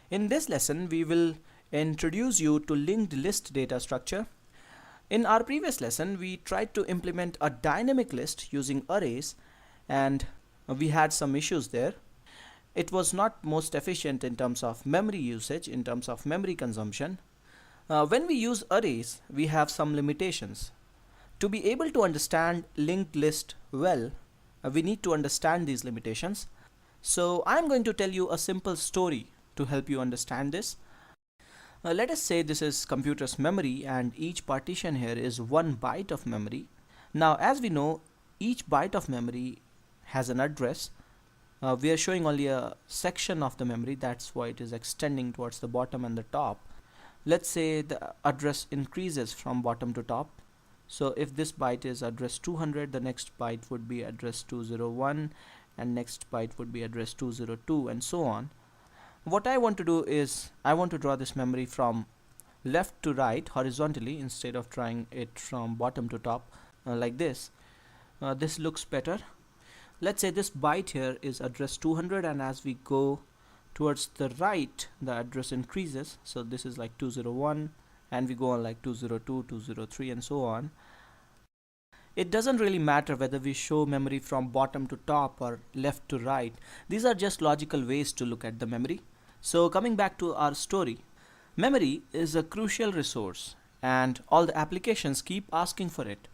In this lesson, we will introduce you to linked list data structure. In our previous lesson, we tried to implement a dynamic list using arrays, and we had some issues there. It was not most efficient in terms of memory usage, in terms of memory consumption. When we use arrays, we have some limitations. To be able to understand linked list well, we need to understand these limitations. So I'm going to tell you a simple story to help you understand this. Let us say this is computer's memory and each partition here is 1 byte of memory. Now as we know, each byte of memory has an address. We are showing only a section of the memory, that's why it is extending towards the bottom and the top. Let's say the address increases from bottom to top. So if this byte is address 200, the next byte would be address 201, and next byte would be address 202, and so on. What I want to do is I want to draw this memory from left to right horizontally instead of drawing it from bottom to top like this. This looks better. Let's say this byte here is address 200, and as we go towards the right, the address increases. So this is like 201, and we go on like 202, 203, and so on. It doesn't really matter whether we show memory from bottom to top or left to right. These are just logical ways to look at the memory. So coming back to our story, memory is a crucial resource and all the applications keep asking for it.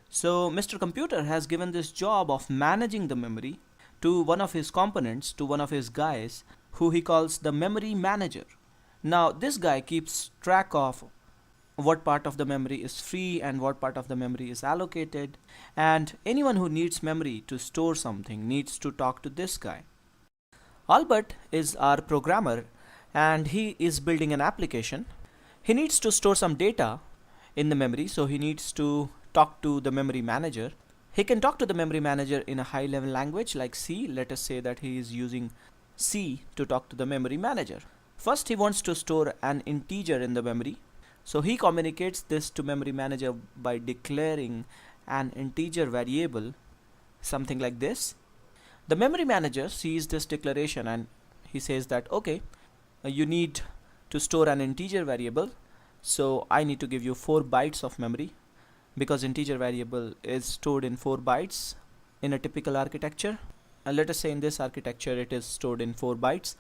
So Mr. Computer has given this job of managing the memory to one of his components, to one of his guys, who he calls the memory manager. Now this guy keeps track of what part of the memory is free and what part of the memory is allocated, and anyone who needs memory to store something needs to talk to this guy. Albert is our programmer and he is building an application. He needs to store some data in the memory, so he needs to talk to the memory manager. He can talk to the memory manager in a high level language like C. Let us say that he is using C to talk to the memory manager. First he wants to store an integer in the memory. So he communicates this to memory manager by declaring an integer variable, something like this. The memory manager sees this declaration and he says that okay, you need to store an integer variable, so I need to give you 4 bytes of memory, because integer variable is stored in 4 bytes in a typical architecture. And let us say in this architecture it is stored in 4 bytes.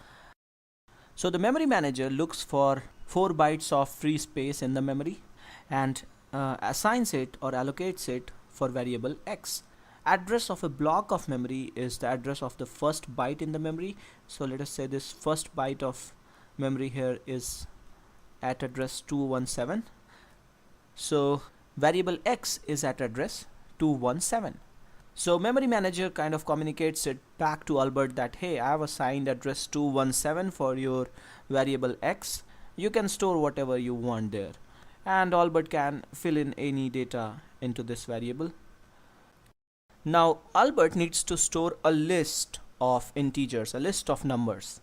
So the memory manager looks for 4 bytes of free space in the memory and assigns it or allocates it for variable x. Address of a block of memory is the address of the first byte in the memory. So let us say this first byte of memory here is at address 217. So variable x is at address 217. So memory manager kind of communicates it back to Albert that hey, I have assigned address 217 for your variable x. You can store whatever you want there, and Albert can fill in any data into this variable. Now Albert needs to store a list of integers, a list of numbers,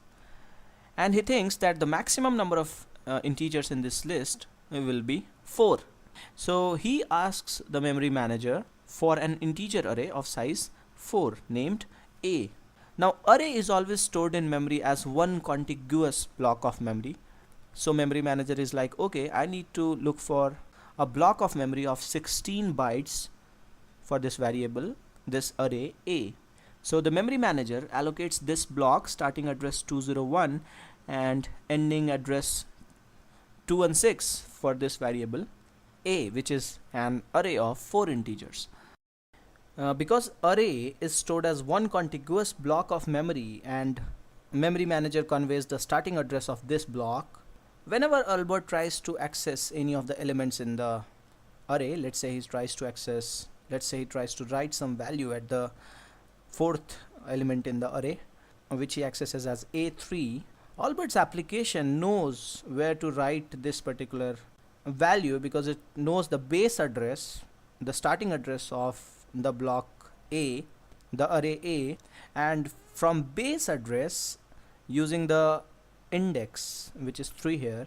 and he thinks that the maximum number of integers in this list will be 4. So he asks the memory manager for an integer array of size 4 named A. Now array is always stored in memory as one contiguous block of memory. So memory manager is like, okay, I need to look for a block of memory of 16 bytes for this variable, this array A. So the memory manager allocates this block starting address 201 and ending address 216 for this variable A, which is an array of 4 integers. Because array is stored as one contiguous block of memory and memory manager conveys the starting address of this block, whenever Albert tries to access any of the elements in the array, let's say he tries to write some value at the 4th element in the array, which he accesses as A3, Albert's application knows where to write this particular value because it knows the base address, the starting address of the block A, the array A, and from base address, using the index which is 3 here,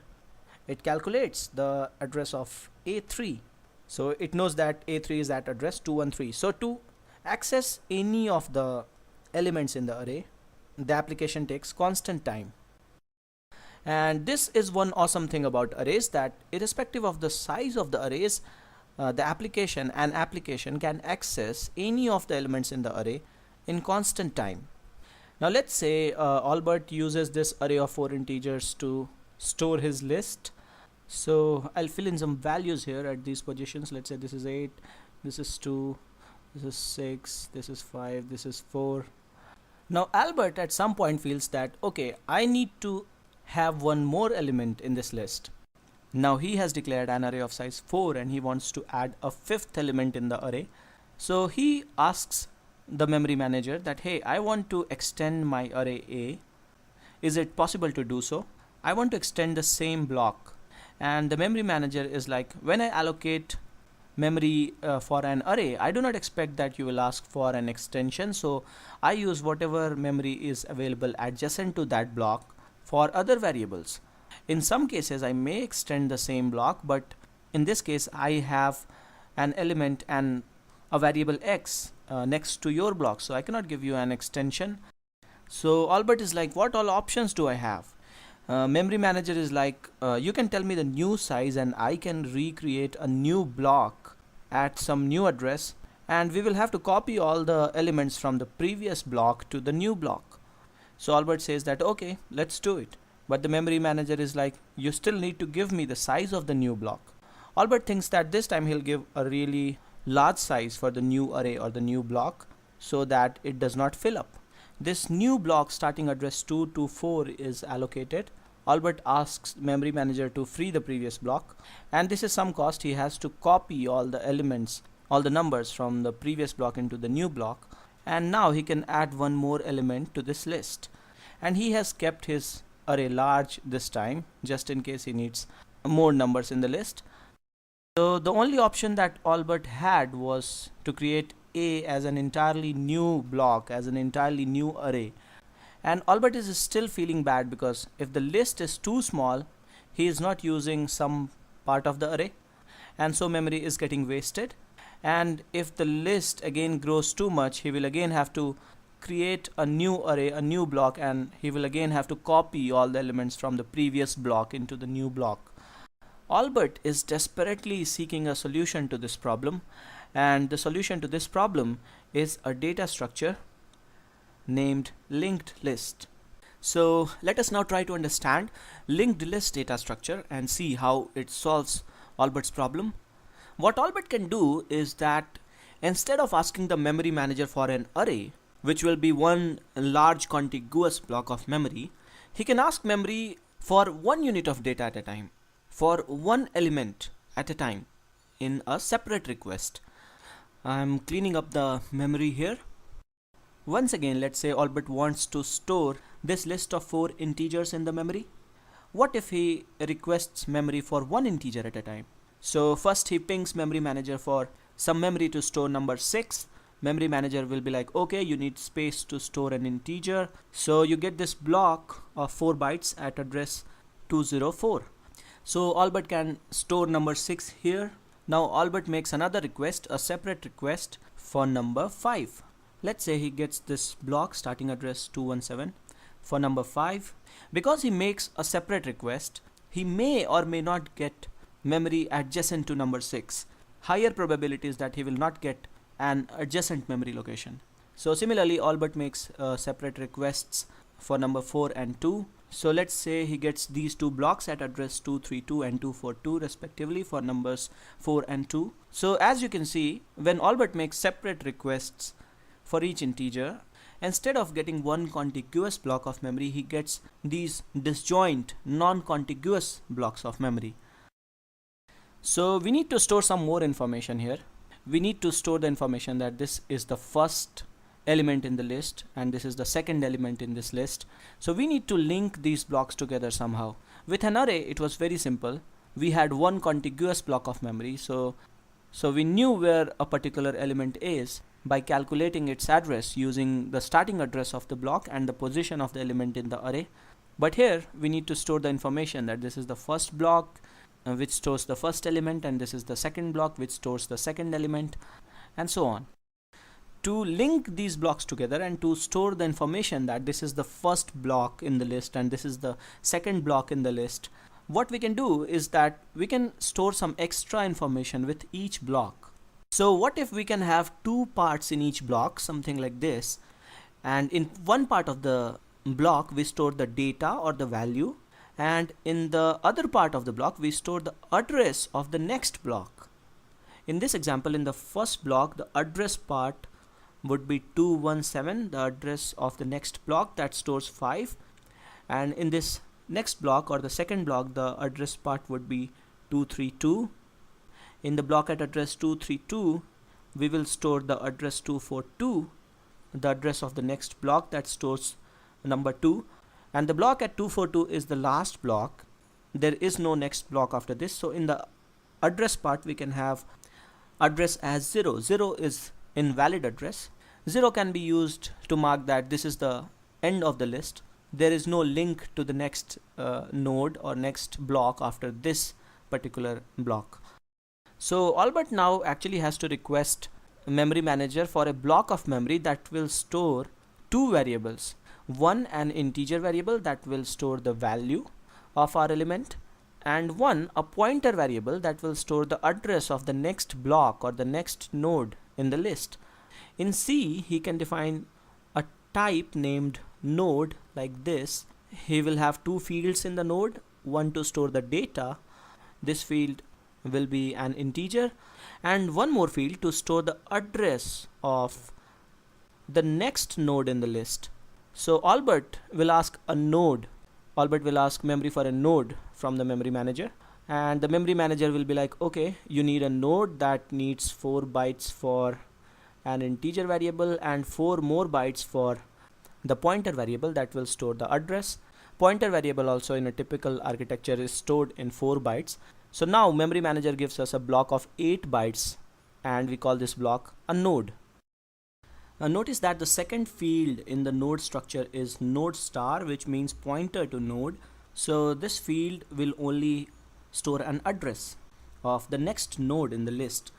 it calculates the address of A3. So it knows that A3 is at address 213. So to access any of the elements in the array, the application takes constant time. And this is one awesome thing about arrays, that irrespective of the size of the arrays, an application can access any of the elements in the array in constant time. Now let's say Albert uses this array of 4 integers to store his list. So I'll fill in some values here at these positions. Let's say this is 8, this is 2, this is 6, this is 5, this is 4. Now Albert at some point feels that, okay, I need to have one more element in this list. Now he has declared an array of size 4 and he wants to add a 5th element in the array. So he asks the memory manager that, hey, I want to extend my array A. Is it possible to do so? I want to extend the same block. And the memory manager is like, when I allocate memory for an array, I do not expect that you will ask for an extension. So I use whatever memory is available adjacent to that block for other variables. In some cases I may extend the same block, but in this case I have an element and a variable x next to your block, so I cannot give you an extension. So Albert is like, what all options do I have? Memory manager is like, you can tell me the new size and I can recreate a new block at some new address, and we will have to copy all the elements from the previous block to the new block. So Albert says that, okay, let's do it. But the memory manager is like, you still need to give me the size of the new block. Albert thinks that this time he'll give a really large size for the new array or the new block so that it does not fill up. This new block starting address 224 is allocated. Albert asks memory manager to free the previous block, and this is some cost. He has to copy all the elements, all the numbers from the previous block into the new block, and now he can add one more element to this list. And he has kept his array large this time, just in case he needs more numbers in the list. So the only option that Albert had was to create A as an entirely new block, as an entirely new array. And Albert is still feeling bad because if the list is too small, he is not using some part of the array, and so memory is getting wasted. And if the list again grows too much, he will again have to create a new array, a new block, and he will again have to copy all the elements from the previous block into the new block. Albert is desperately seeking a solution to this problem, and the solution to this problem is a data structure named linked list. So let us now try to understand linked list data structure and see how it solves Albert's problem. What Albert can do is that instead of asking the memory manager for an array, which will be one large contiguous block of memory, he can ask memory for one unit of data at a time, for one element at a time in a separate request. I'm cleaning up the memory here. Once again, let's say Albert wants to store this list of 4 integers in the memory. What if he requests memory for one integer at a time? So first he pings memory manager for some memory to store number 6. Memory manager will be like, okay, you need space to store an integer, so you get this block of 4 bytes at address 204. So Albert can store number 6 here. Now Albert makes another request, a separate request for number 5. Let's say he gets this block starting address 217 for number 5. Because he makes a separate request, he may or may not get memory adjacent to number 6. Higher probabilities that he will not get an adjacent memory location. So similarly, Albert makes separate requests for number 4 and 2. So let's say he gets these 2 blocks at address 232 and 242 respectively for numbers 4 and 2. So as you can see, when Albert makes separate requests for each integer, instead of getting one contiguous block of memory, he gets these disjoint, non-contiguous blocks of memory. So we need to store some more information here. We need to store the information that this is the first element in the list and this is the second element in this list. So we need to link these blocks together somehow. With an array, it was very simple. We had one contiguous block of memory, so we knew where a particular element is by calculating its address using the starting address of the block and the position of the element in the array. But here we need to store the information that this is the first block which stores the first element, and this is the second block which stores the second element, and so on. To link these blocks together and to store the information that this is the first block in the list and this is the second block in the list, what we can do is that we can store some extra information with each block. So what if we can have two parts in each block, something like this, and in one part of the block we store the data or the value, and in the other part of the block we store the address of the next block. In this example, in the first block, the address part would be 217, the address of the next block that stores 5, and in this next block or the second block, the address part would be 232. In the block at address 232, we will store the address 242, the address of the next block that stores number 2, and the block at 242 is the last block. There is no next block after this, so in the address part we can have address as 0. 0 is invalid address. 0 can be used to mark that this is the end of the list. There is no link to the next node or next block after this particular block. So Albert now actually has to request a memory manager for a block of memory that will store two variables. One, an integer variable that will store the value of our element, and one, a pointer variable that will store the address of the next block or the next node in the list. In C, he can define a type named node like this. He will have two fields in the node, one to store the data. This field will be an integer, and one more field to store the address of the next node in the list. So Albert will ask a node. Albert will ask memory for a node from the memory manager, and the memory manager will be like, okay, you need a node that needs 4 bytes for an integer variable and 4 more bytes for the pointer variable that will store the address. Pointer variable also in a typical architecture is stored in 4 bytes. So now memory manager gives us a block of 8 bytes and we call this block a node. Now notice that the second field in the node structure is node star, which means pointer to node. So this field will only store an address of the next node in the list.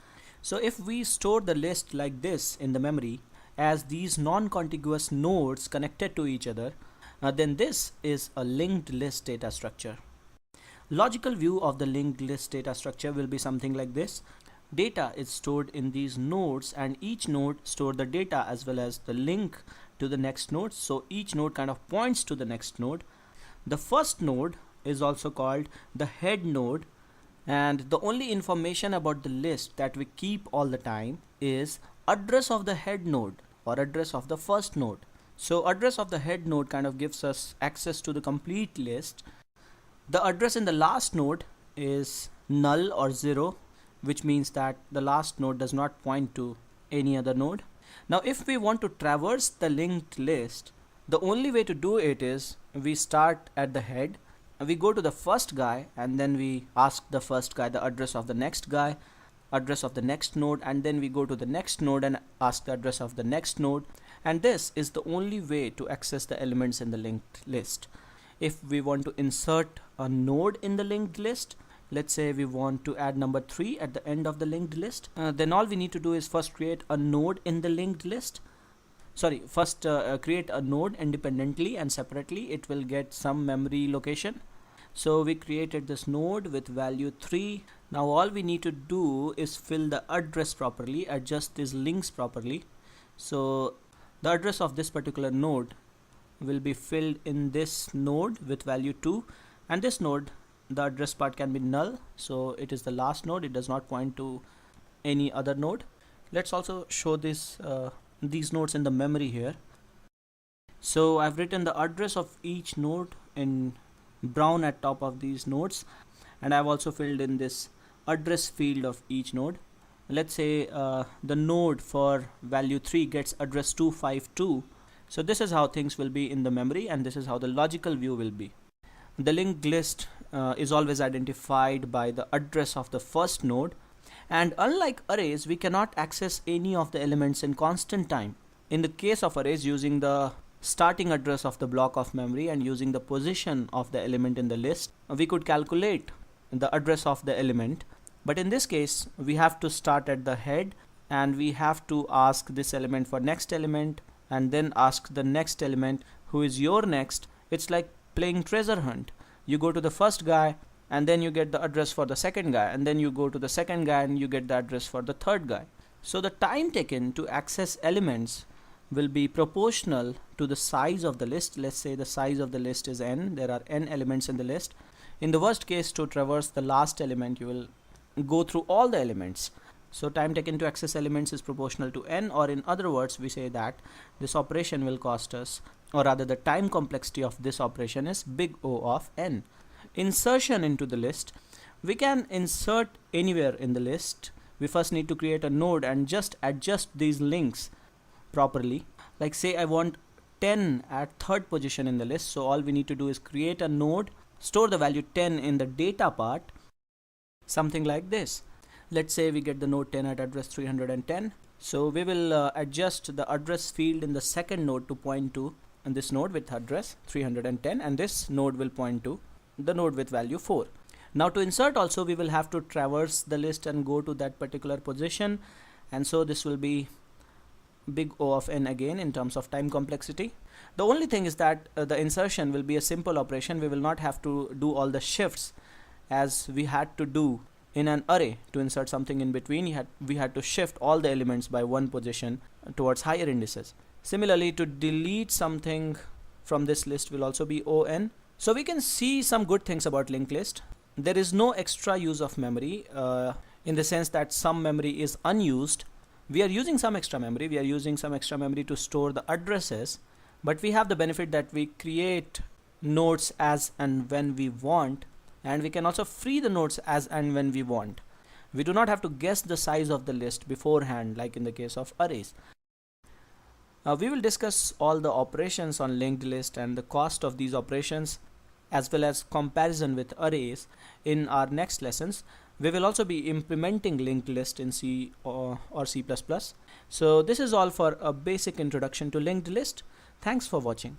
So if we store the list like this in the memory as these non-contiguous nodes connected to each other, then this is a linked list data structure. Logical view of the linked list data structure will be something like this. Data is stored in these nodes and each node stores the data as well as the link to the next node. So each node kind of points to the next node. The first node is also called the head node, and the only information about the list that we keep all the time is address of the head node or address of the first node. So address of the head node kind of gives us access to the complete list. The address in the last node is null or 0, which means that the last node does not point to any other node. Now if we want to traverse the linked list, the only way to do it is we start at the head, we go to the first guy, and then we ask the first guy the address of the next guy, address of the next node, and then we go to the next node and ask the address of the next node. And this is the only way to access the elements in the linked list. If we want to insert a node in the linked list, let's say we want to add number 3 at the end of the linked list, then all we need to do is first create a node in the linked list. Create a node independently and separately. It will get some memory location. So we created this node with value 3. Now all we need to do is fill the address properly, adjust these links properly. So the address of this particular node will be filled in this node with value 2, and this node, the address part can be null, so it is the last node. It does not point to any other node. Let's also show this these nodes in the memory here. So I've written the address of each node in brown at top of these nodes, and I've also filled in this address field of each node. Let's say the node for value 3 gets address 252. So this is how things will be in the memory, and this is how the logical view will be. The linked list is always identified by the address of the first node, and unlike arrays, we cannot access any of the elements in constant time. In the case of arrays, using the starting address of the block of memory and using the position of the element in the list, we could calculate the address of the element. But in this case, we have to start at the head and we have to ask this element for next element and then ask the next element who is your next. It's like playing treasure hunt. You go to the first guy and then you get the address for the second guy, and then you go to the second guy and you get the address for the third guy. So the time taken to access elements will be proportional to the size of the list. Let's say the size of the list is n. There are n elements in the list. In the worst case, to traverse the last element, you will go through all the elements. So time taken to access elements is proportional to n, or in other words, we say that this operation will cost us, or rather the time complexity of this operation is big O of n. Insertion into the list. We can insert anywhere in the list. We first need to create a node and just adjust these links properly. Like say I want 10 at third position in the list, so all we need to do is create a node, store the value 10 in the data part, something like this. Let's say we get the node 10 at address 310. So we will adjust the address field in the second node to point to this node with address 310, and this node will point to the node with value 4. Now to insert also, we will have to traverse the list and go to that particular position, and so this will be big O of n again in terms of time complexity. The only thing is that the insertion will be a simple operation. We will not have to do all the shifts as we had to do in an array. To insert something in between, we had to shift all the elements by one position towards higher indices. Similarly, to delete something from this list will also be on. So we can see some good things about linked list. There is no extra use of memory in the sense that some memory is unused. We are using some extra memory. We are using some extra memory to store the addresses, but we have the benefit that we create nodes as and when we want, and we can also free the nodes as and when we want. We do not have to guess the size of the list beforehand like in the case of arrays. We will discuss all the operations on linked list and the cost of these operations, as well as comparison with arrays in our next lessons. We will also be implementing linked list in C or C++. So this is all for a basic introduction to linked list. Thanks for watching.